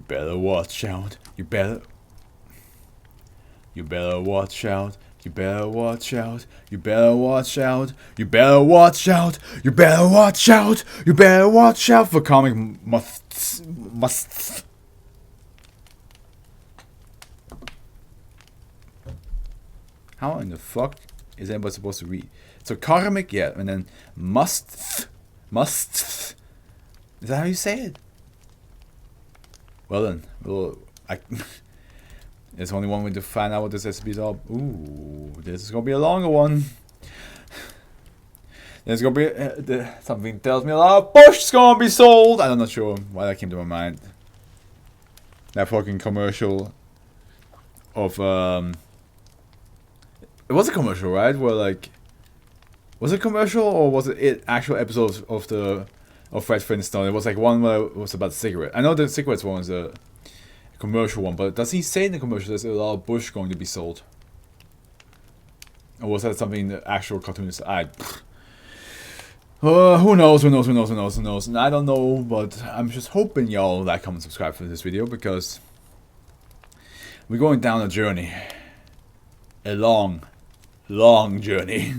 better watch out. You better watch out. You better watch out. You better watch out. You better watch out. You better watch out. You better watch out for comic must. How in the fuck is anybody supposed to read? So karmic, yeah, and then must. Is that how you say it? Well then, there's only one way to find out what this SCP is all. Ooh, this is gonna be a longer one. There's gonna be something tells me a lot of bush is gonna be sold. I'm not sure why that came to my mind. That fucking commercial of it was a commercial, right? Where like, was it commercial or was it actual episodes of Fred Flintstone? It was like one where it was about cigarette. I know the cigarettes one was a commercial one, but does he say in the commercial there's a lot of bush going to be sold? Or was that something the actual cartoonist? Who knows? And I don't know, but I'm just hoping y'all like, comment, subscribe for this video because we're going down a journey. A long journey.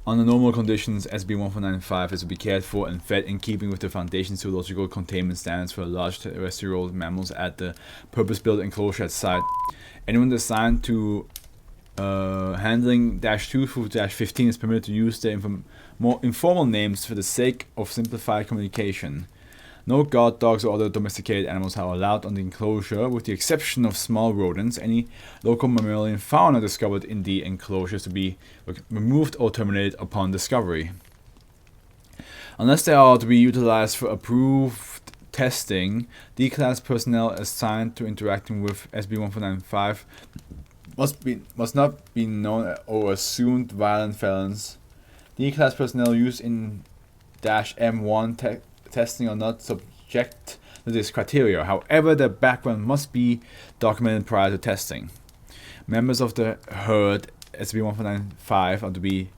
Under normal conditions, SCP-1495 is to be cared for and fed in keeping with the Foundation's zoological containment standards for large terrestrial mammals at the purpose-built enclosure at site. Anyone assigned to handling -2 through -15 is permitted to use their more informal names for the sake of simplified communication. No guard dogs or other domesticated animals are allowed on the enclosure, with the exception of small rodents. Any local mammalian fauna discovered in the enclosures to be removed or terminated upon discovery. Unless they are to be utilized for approved testing, D-Class personnel assigned to interacting with SCP-1495 must not be known or assumed violent felons. D-Class personnel used in -M1 testing are not subject to this criteria. However, their background must be documented prior to testing. Members of the herd SCP-1495 are to be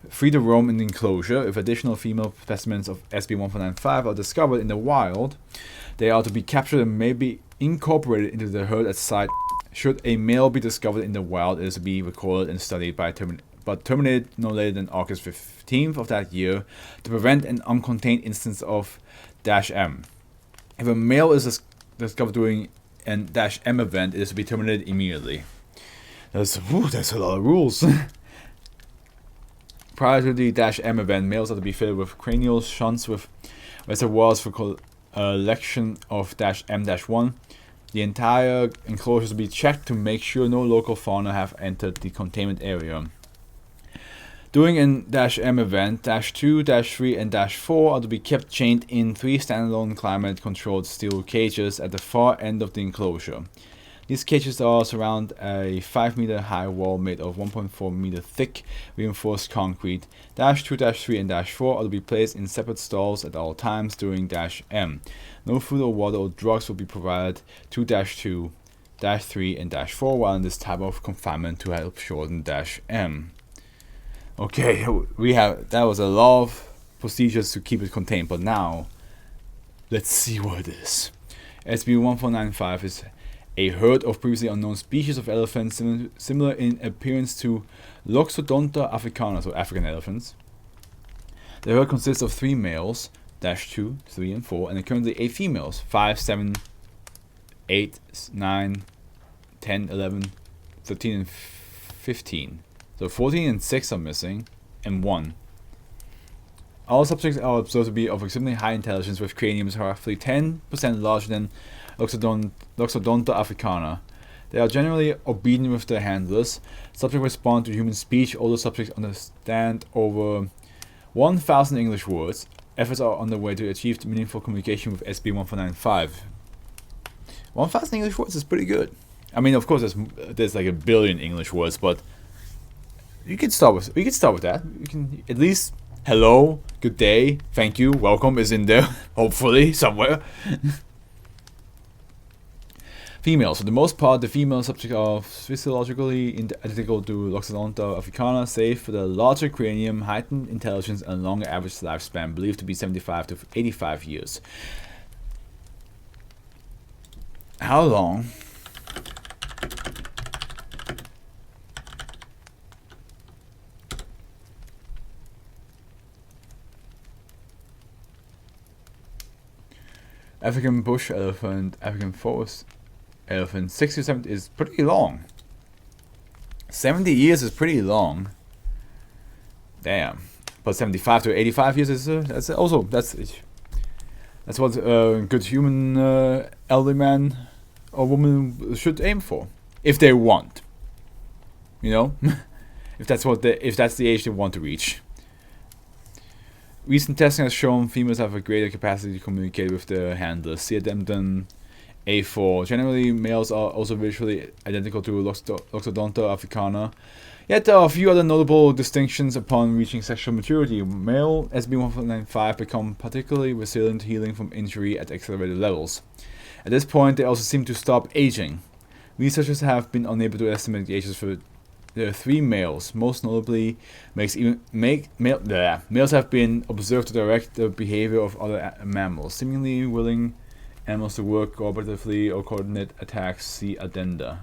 free to roam in the enclosure. If additional female specimens of SCP-1495 are discovered in the wild, they are to be captured and may be incorporated into the herd at site. Should a male be discovered in the wild, it is to be recorded and studied but terminated no later than August 15th of that year to prevent an uncontained instance of -M. If a male is discovered during an -M event, it is to be terminated immediately. That's a lot of rules. Prior to the -M event, males are to be fitted with cranial shunts with reservoirs for collection of -M-1. The entire enclosure is to be checked to make sure no local fauna have entered the containment area. During an -M event, -2, -3, and -4 are to be kept chained in 3 standalone climate-controlled steel cages at the far end of the enclosure. These cages are surround a 5-meter high wall made of 1.4 meter thick reinforced concrete. -2, -3, and -4 are to be placed in separate stalls at all times during -M. No food or water or drugs will be provided to -2, -3, and -4 while in this type of confinement to help shorten -M. Okay, that was a lot of procedures to keep it contained, but now let's see what it is. SCP-1495 is a herd of previously unknown species of elephants similar in appearance to Loxodonta africana, so African elephants. The herd consists of 3 males, -2, 3, and 4, and currently 8 females, 5, 7, 8, 9, 10, 11, 13, and 15. So 14 and 6 are missing, and 1. All subjects are observed to be of extremely high intelligence, with craniums roughly 10% larger than Loxodonta africana. They are generally obedient with their handlers. Subjects respond to human speech. Older subjects understand over 1,000 English words. Efforts are underway to achieve meaningful communication with SCP-1495. 1,000 English words is pretty good. I mean, of course, there's like a billion English words, but we can start with that. You can at least hello, good day, thank you, welcome is in there, hopefully somewhere. Females. For the most part, the female subjects are physiologically identical to Loxodonta africana, save for the larger cranium, heightened intelligence, and longer average lifespan, believed to be 75 to 85 years. How long? African bush elephant, African forest elephant, 60 to 70 is pretty long. 70 years is pretty long. Damn. But 75 to 85 years is that's what a good human elderly man or woman should aim for, if they want. You know, if that's the age they want to reach. Recent testing has shown females have a greater capacity to communicate with their handlers. See addendum A4. Generally, males are also visually identical to Loxodonta africana. Yet there are a few other notable distinctions upon reaching sexual maturity. Male SB1495 become particularly resilient, healing from injury at accelerated levels. At this point, they also seem to stop aging. Researchers have been unable to estimate the ages for the 3 males. Most notably, males have been observed to direct the behavior of other mammals, seemingly willing animals to work cooperatively or coordinate attacks. See addenda.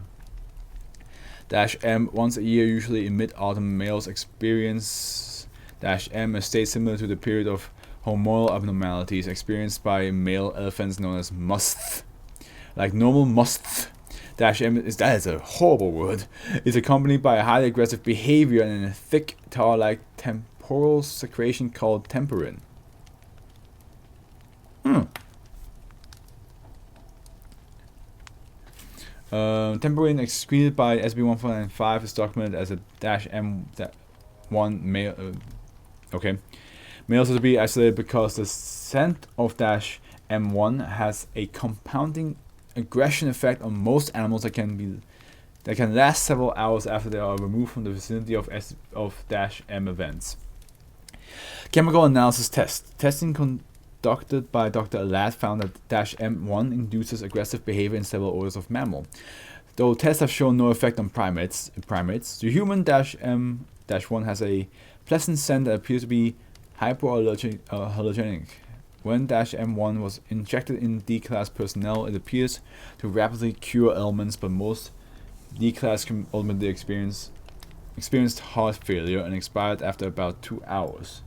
-M once a year, usually in mid-autumn, males experience -M, a state similar to the period of hormonal abnormalities experienced by male elephants known as musth. Like normal musth, -M that is a horrible word. Is accompanied by a highly aggressive behavior and a thick tar-like temporal secretion called temperin. Temperin excreted by SB1495 is documented as a -M1 male. Okay, males are to be isolated because the scent of -M1 has a compounding aggression effect on most animals that can last several hours after they are removed from the vicinity of -M events. Chemical analysis test. Testing conducted by Dr. Alad found that -M1 induces aggressive behavior in several orders of mammal. Though tests have shown no effect on primates, the human -M-1 has a pleasant scent that appears to be hypoallergenic. When -M1 was injected in D-class personnel, it appears to rapidly cure ailments, but most D-class ultimately experienced heart failure and expired after about 2 hours.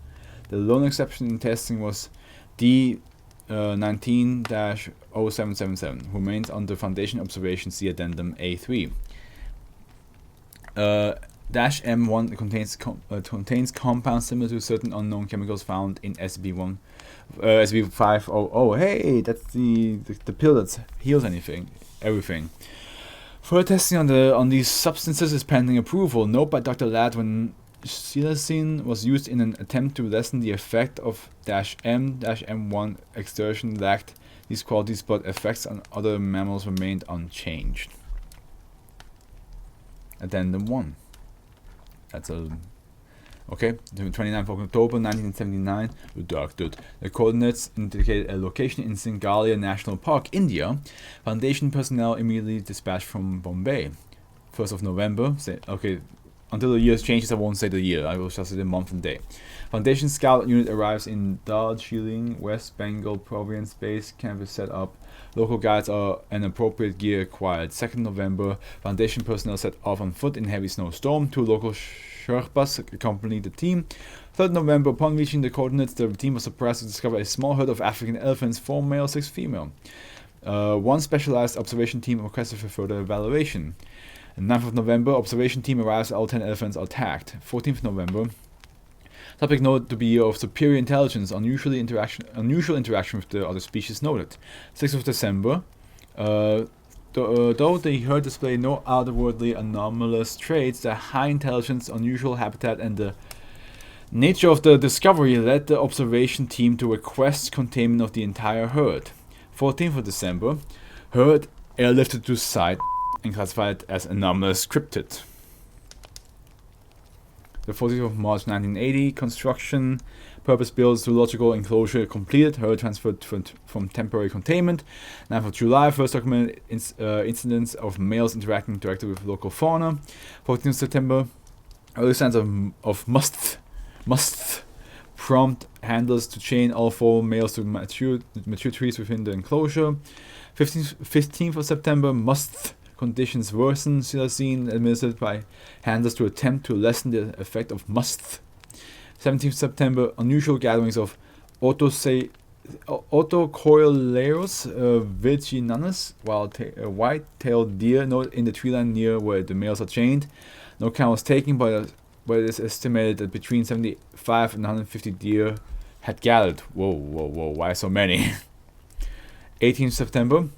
The lone exception in testing was D19-0777, who remains under Foundation observation. See addendum A3. -M1 contains compounds similar to certain unknown chemicals found in SCP-500. Hey, that's the pill that heals everything. Further testing on these substances is pending approval. Note by Dr. Ladd when psilocin was used in an attempt to lessen the effect of -M-M1 exertion lacked these qualities, but effects on other mammals remained unchanged. Addendum 1. That's a... Okay, the 29th of October 1979, redacted. The coordinates indicated a location in Singalia National Park, India. Foundation personnel immediately dispatched from Bombay. 1st of November, okay, until the year changes I won't say the year, I will just say the month and day. Foundation Scout Unit arrives in Darjeeling, West Bengal Province. Base camp is set up. Local guides are and appropriate gear acquired. 2nd November, Foundation personnel set off on foot in heavy snowstorm. 2 local Sherpas accompanied the team. 3rd November, upon reaching the coordinates, the team was surprised to discover a small herd of African elephants, 4 male, 6 female. 1 specialized observation team requested for further evaluation. 9th of November, observation team arrives, all 10 elephants are tagged. 14th November, subject noted to be of superior intelligence, unusual interaction with the other species noted. 6th of December, though the herd displayed no outwardly anomalous traits, their high intelligence, unusual habitat, and the nature of the discovery led the observation team to request containment of the entire herd. 14th of December, herd airlifted to site and classified as anomalous cryptid. The 14th of March 1980, construction purpose-built zoological enclosure completed. Herd transferred from temporary containment. 9th of July, first documented incidents of males interacting directly with local fauna. 14th September, early signs of must prompt handlers to chain all 4 males to mature trees within the enclosure. 15th of September, must conditions worsen. Silazine administered by handlers to attempt to lessen the effect of must. 17th September, unusual gatherings of Autocoileus virginanus, white-tailed deer, noted in the tree line near where the males are chained. No count was taken, but it is estimated that between 75 and 150 deer had gathered. Whoa, why so many? 18th September,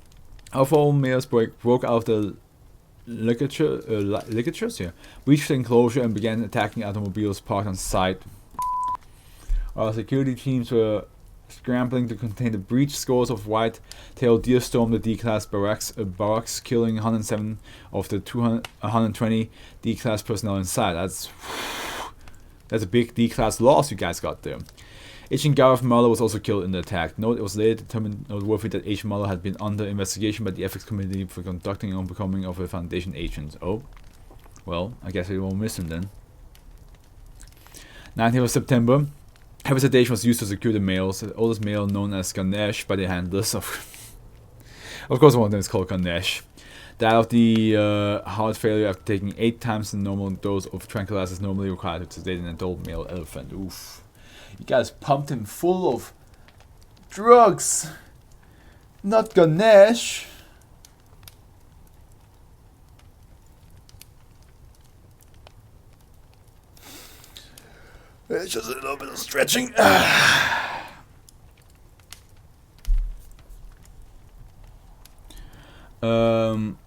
alpha males broke out of the ligatures, reached the enclosure and began attacking automobiles parked on site. Our security teams were scrambling to contain the breach. Scores of white-tailed deer stormed the D-class barracks, killing 107 of the 120 D-class personnel inside. That's a big D-class loss you guys got there. Agent Gareth Muller was also killed in the attack. Note, it was later determined noteworthy that Agent Muller had been under investigation by the Ethics Committee for conducting unbecoming of a Foundation agent. Oh, well, I guess we won't miss him then. 19th of September, heavy sedation was used to secure the males. The oldest male, known as Ganesh by the handlers of course one of them is called Ganesh, died of the heart failure after taking 8 times the normal dose of tranquilizers normally required to sedate an adult male elephant. Oof. You guys pumped him full of drugs. Not Ganesh. It's just a little bit of stretching.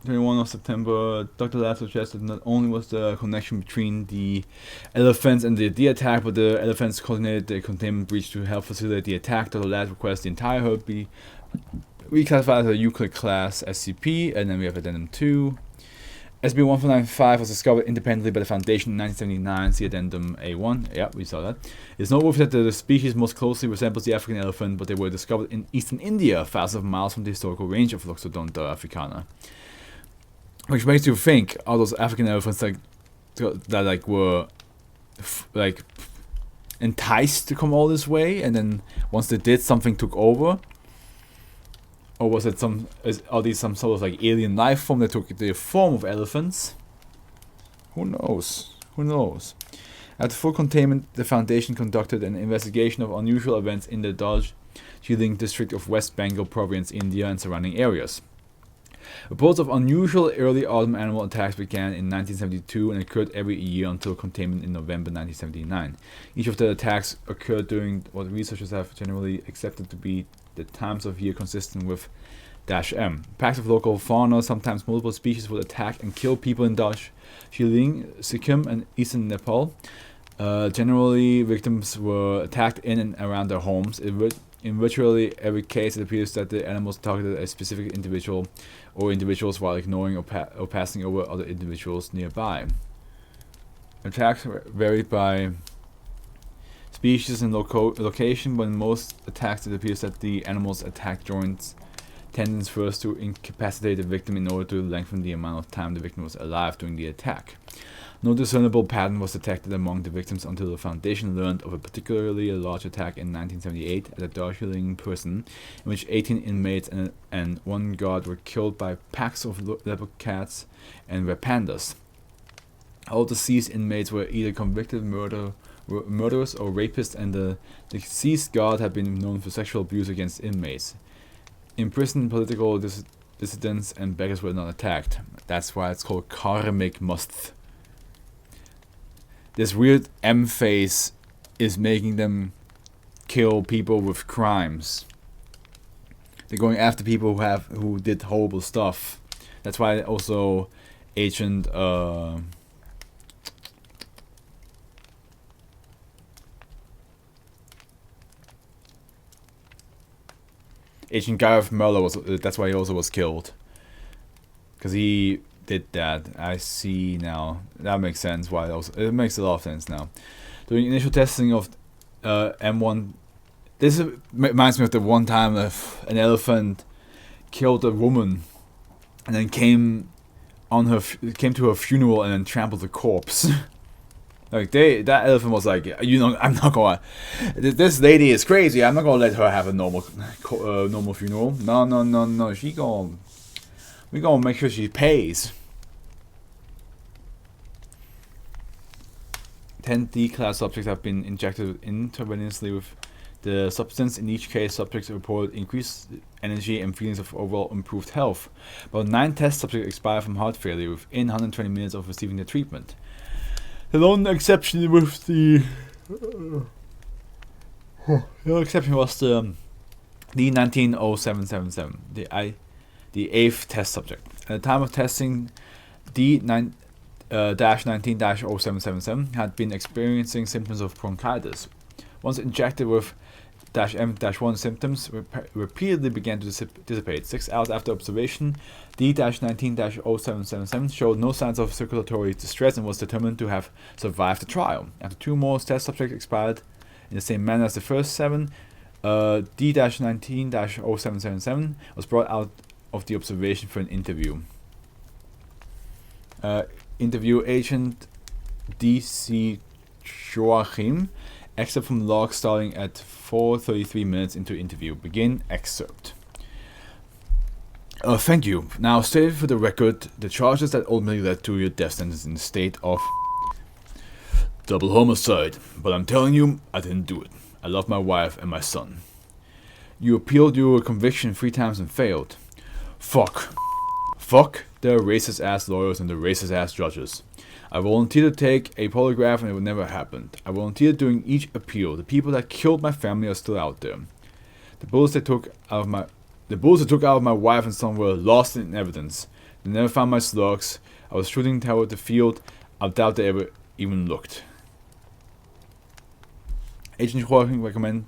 21 of September, Dr. Lab suggested not only was the connection between the elephants and the deer attack, but the elephants coordinated the containment breach to help facilitate the attack. Dr. Lab requests the entire herd be reclassified as a Euclid class SCP, and then we have Addendum 2. SB-1495 was discovered independently by the Foundation in 1979. See Addendum A1. Yeah, we saw that. It's noteworthy that the species most closely resembles the African elephant, but they were discovered in eastern India, thousands of miles from the historical range of Loxodonta africana. Which makes you think, are those African elephants that were enticed to come all this way, and then once they did, something took over? Or was it are these some sort of like alien life form that took the form of elephants? Who knows? Who knows? At full containment, the Foundation conducted an investigation of unusual events in the Darjeeling district of West Bengal province, India, and surrounding areas. Reports of unusual early autumn animal attacks began in 1972 and occurred every year until containment in November 1979. Each of the attacks occurred during what researchers have generally accepted to be the times of year consistent with -M. Packs of local fauna, sometimes multiple species, would attack and kill people in Darjeeling, Sikkim, and eastern Nepal. Generally, victims were attacked in and around their homes. In virtually every case, it appears that the animals targeted a specific individual or individuals while ignoring or passing over other individuals nearby. Attacks varied by species and location, but in most attacks it appears that the animals attack joints tendons first to incapacitate the victim in order to lengthen the amount of time the victim was alive during the attack. No discernible pattern was detected among the victims until the Foundation learned of a particularly large attack in 1978 at a Darjeeling prison, in which 18 inmates and 1 guard were killed by packs of leopard cats and rare pandas. All deceased inmates were either convicted murderers or rapists, and the deceased guard had been known for sexual abuse against inmates. Imprisoned political dissidents and beggars were not attacked. That's why it's called karmic must. This weird M face is making them kill people with crimes. They're going after people who did horrible stuff. That's why also Agent Gareth Muller that's why he also was killed. Because he did that. I see now. That makes sense. Why it makes a lot of sense now. During initial testing of M1, this reminds me of the one time an elephant killed a woman, and then came to her funeral and then trampled the corpse. Like that elephant was like, I'm not gonna. This lady is crazy. I'm not gonna let her have a normal funeral. No. We gonna make sure she pays. 10 D-class subjects have been injected intravenously with the substance. In each case, subjects reported increased energy and feelings of overall improved health. About 9 test subjects expired from heart failure within 120 minutes of receiving the treatment. The lone exception was the D190777, the 8th test subject. At the time of testing, D-19-0777 had been experiencing symptoms of bronchitis. Once injected with -M-1, symptoms repeatedly began to dissipate. 6 hours after observation, D-19-0777 showed no signs of circulatory distress and was determined to have survived the trial. After 2 more test subjects expired in the same manner as the first 7, D-19-0777 was brought out of the observation for an interview. Interview agent D.C. Joachim, excerpt from log starting at 4:33 minutes into interview. Begin excerpt. Thank you. Now, stated for the record, the charges that ultimately led to your death sentence in the state of double homicide. But I'm telling you, I didn't do it. I love my wife and my son. You appealed your conviction 3 times and failed. Fuck the racist ass lawyers and the racist ass judges. I volunteered to take a polygraph and it would never happen. I volunteered during each appeal. The people that killed my family are still out there. The bullets that took out of my wife and son were lost in evidence. They never found my slugs. I was shooting toward the field. I doubt they ever even looked. Agent Joachim recommends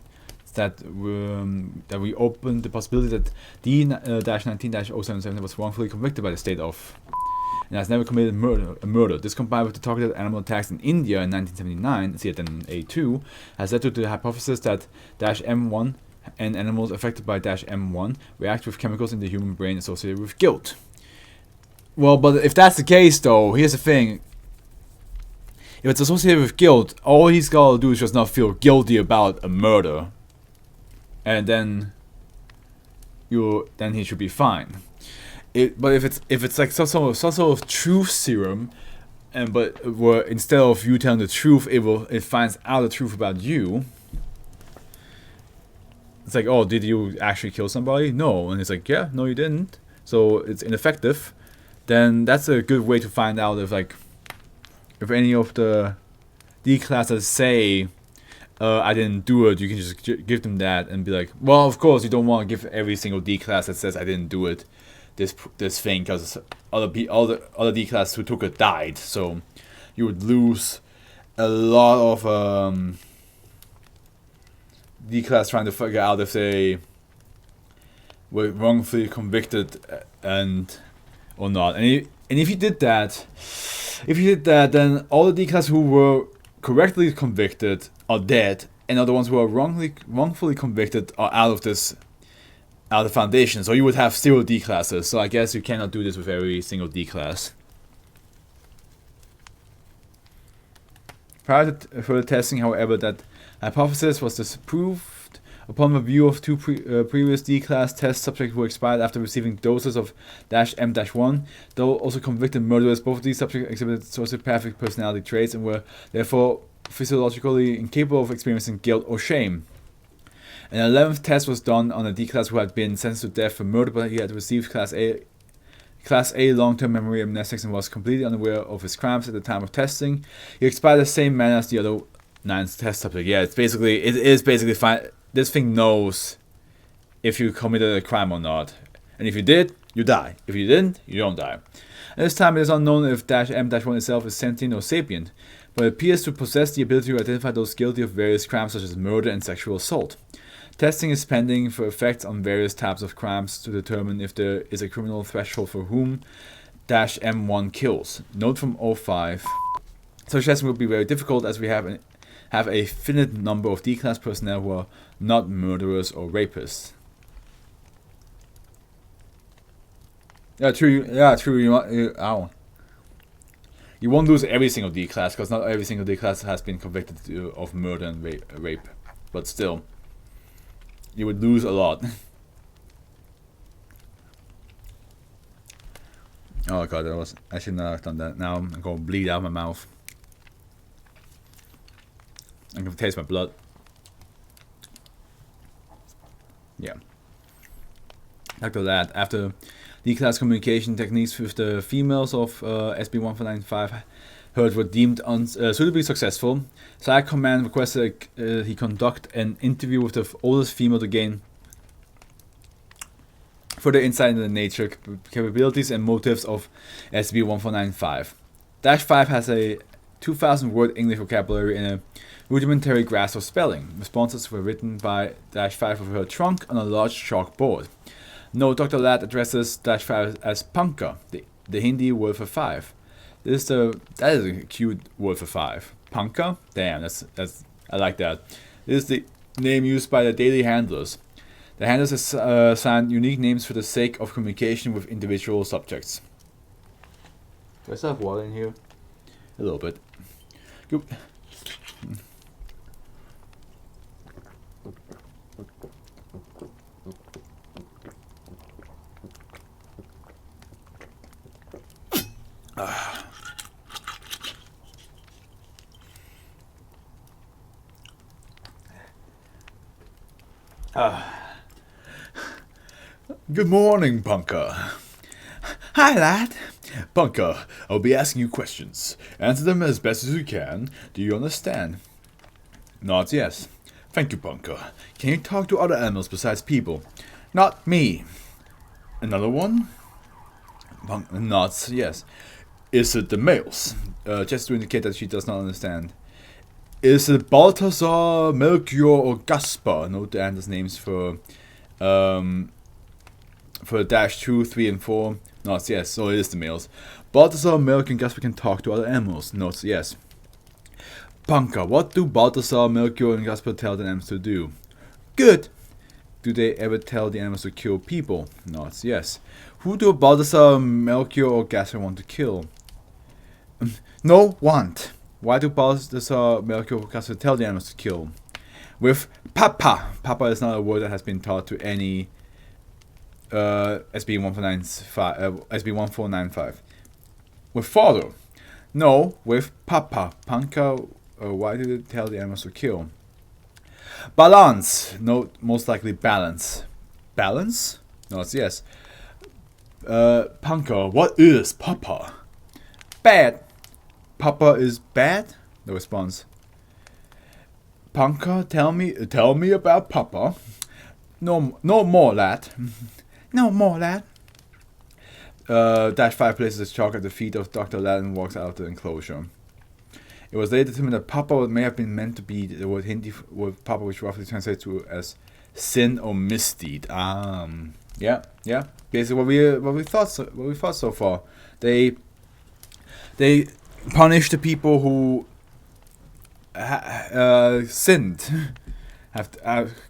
that we open the possibility that D-19-0777 was wrongfully convicted by the state of and has never committed a murder. This combined with the targeted animal attacks in India in 1979, see it in A2, has led to the hypothesis that -M1 and animals affected by -M1 react with chemicals in the human brain associated with guilt. Well, but if that's the case though, here's the thing. If it's associated with guilt, all he's gotta do is just not feel guilty about a murder. And then he should be fine. But if it's like some sort of truth serum, but instead of you telling the truth, it finds out the truth about you. It's like, oh, did you actually kill somebody? No, and it's like, yeah, no, you didn't. So it's ineffective. Then that's a good way to find out if any of the D classes say, I didn't do it. You can just give them that and be like, well, of course you don't want to give every single D class that says I didn't do it this thing because all the other D classes who took it died, so you would lose a lot of D class trying to figure out if they were wrongfully convicted or not. And if you did that, then all the D class who were correctly convicted are dead, and all the ones who are wrongfully convicted are out of the foundation. So you would have 0 D classes. So I guess you cannot do this with every single D class. Prior to further testing, however, that hypothesis was disproved upon review of 2 previous D-class test subjects who expired after receiving doses of -M-1. Though also convicted murderers, both of these subjects exhibited sociopathic personality traits and were therefore physiologically incapable of experiencing guilt or shame. An 11th test was done on a D-class who had been sentenced to death for murder, but he had received Class A long-term memory amnestics and was completely unaware of his crimes at the time of testing. He expired the same manner as the other 9 test subjects. Yeah, it is basically fine. This thing knows if you committed a crime or not. And if you did, you die. If you didn't, you don't die. At this time, it is unknown if -M-1 itself is sentient or sapient, but it appears to possess the ability to identify those guilty of various crimes such as murder and sexual assault. Testing is pending for effects on various types of crimes to determine if there is a criminal threshold for whom M1 kills. Note from 05. Such testing will be very difficult as we have a finite number of D-class personnel who are not murderers or rapists. Yeah, true. Yeah, true. You won't lose every single D-class because not every single D-class has been convicted of murder and rape. But still, you would lose a lot. Oh god, I should not have done that. Now I'm going to bleed out my mouth. I can taste my blood. Yeah. After that, after D-class communication techniques with the females of SB-1495 were deemed suitably successful, Side Command requested he conduct an interview with the oldest female to gain further insight into the nature, capabilities, and motives of SCP-1495. -5 has a 2,000 word English vocabulary and a rudimentary grasp of spelling. Responses were written by -5 with her trunk on a large chalkboard. Note: Dr. Ladd addresses -5 as Punka, the Hindi word for 5. That is a cute word for 5. Punka? Damn, I like that. This is the name used by the daily handlers. The handlers assign unique names for the sake of communication with individual subjects. Do I still have water in here? A little bit. Good. Good morning, Punka. Hi, lad. Punka, I'll be asking you questions. Answer them as best as you can. Do you understand? Nods yes. Thank you, Punka. Can you talk to other animals besides people? Not me. Another one? Punka nods yes. Is it the males? Just to indicate that she does not understand. Is it Balthazar, Melchior, or Gaspar? Note the answers names for -2, 3, and 4. Notes yes, so it is the males. Balthazar, Melchior, and Gaspar can talk to other animals. Notes yes. Punka, what do Balthazar, Melchior, and Gaspar tell the animals to do? Good. Do they ever tell the animals to kill people? Notes yes. Who do Balthazar, Melchior, or Gaspar want to kill? No want. Why do Balthazar, Melchior, or Gaspar tell the animals to kill? With Papa. Papa is not a word that has been taught to any SB-1495. With father. No, with Papa. Punka, why do they tell the animals to kill? Balance. No, most likely balance. Balance? No, it's yes. Punka, what is Papa? Bad. Papa is bad? The response. Punka, tell me about Papa. No more, lad. No more, lad. -5 places his chalk at the feet of Dr. Ladd and walks out of the enclosure. It was later determined that Papa may have been meant to be the word Hindi word Papa, which roughly translates to as sin or misdeed. Yeah. Basically, what we thought so far. They punish the people who sinned, have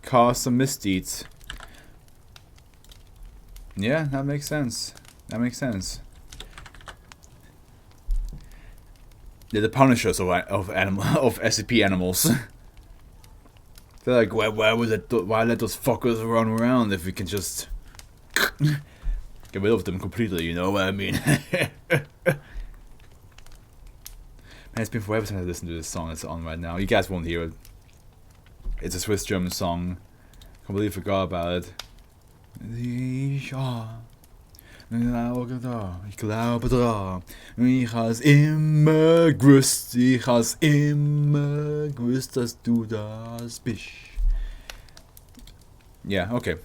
caused some misdeeds. Yeah, that makes sense. They're the punishers of SCP animals. They're like, why let those fuckers run around if we can just get rid of them completely? You know what I mean? Man, it's been forever since I listened to this song that's on right now. You guys won't hear it. It's a Swiss German song. Completely forgot about it. Ich glaube dran. Ich has immer gewusst, dass du das bist. Yeah, okay.